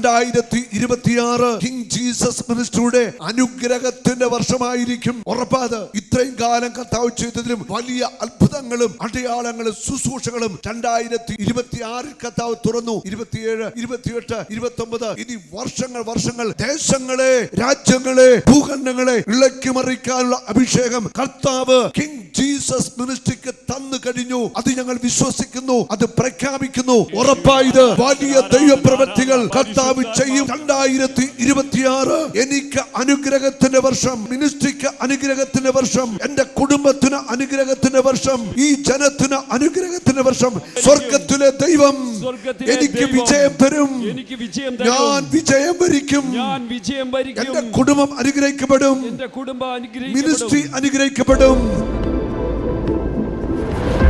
2026 king Jesus മിനിസ്ട്രിയുടെ അനുഗ്രഹത്തിന്റെ വർഷമായിരിക്കും. ഉറപ്പാത്. ഇത്രയും കാലം കർത്താവ് ചെയ്തതിലും വലിയ അത്ഭുതങ്ങളും അടയാളങ്ങളും ശുശ്രൂഷകളും 2026 കർത്താവ് തുറന്നു. 27, 28, 29 ഇനി വർഷങ്ങൾ ദേശങ്ങളെ, രാജ്യങ്ങളെ, ഭൂഖണ്ഡങ്ങളെ ഇളക്കി മറിക്കാനുള്ള അഭിഷേകം കർത്താവ് കിങ് ജീസസ് മിനിസ്ട്രിക്ക് തന്നു കഴിഞ്ഞു. അത് ഞങ്ങൾ വിശ്വസിക്കുന്നു, അത് പ്രഖ്യാപിക്കുന്നു. ഉറപ്പായത് വലിയ ദൈവപ്രവൃത്തികൾ കർത്താവ് ചെയ്യും. 2026 എനിക്ക് അനുഗ്രഹത്തിന്റെ വർഷം, മിനിസ്ട്രിക്ക് അനുഗ്രഹത്തിന്റെ വർഷം, എന്റെ കുടുംബത്തിന് അനുഗ്രഹത്തിന്റെ വർഷം, ഈ ജനത്തിന് അനുഗ്രഹത്തിന്റെ വർഷം. സ്വർഗത്തിലെ ദൈവം എനിക്ക് വിജയം തരും. ഞാൻ വിജയം വരിക്കും. എന്റെ കുടുംബം അനുഗ്രഹിക്കപ്പെടും. മിനിസ്ട്രി അനുഗ്രഹിക്കപ്പെടും.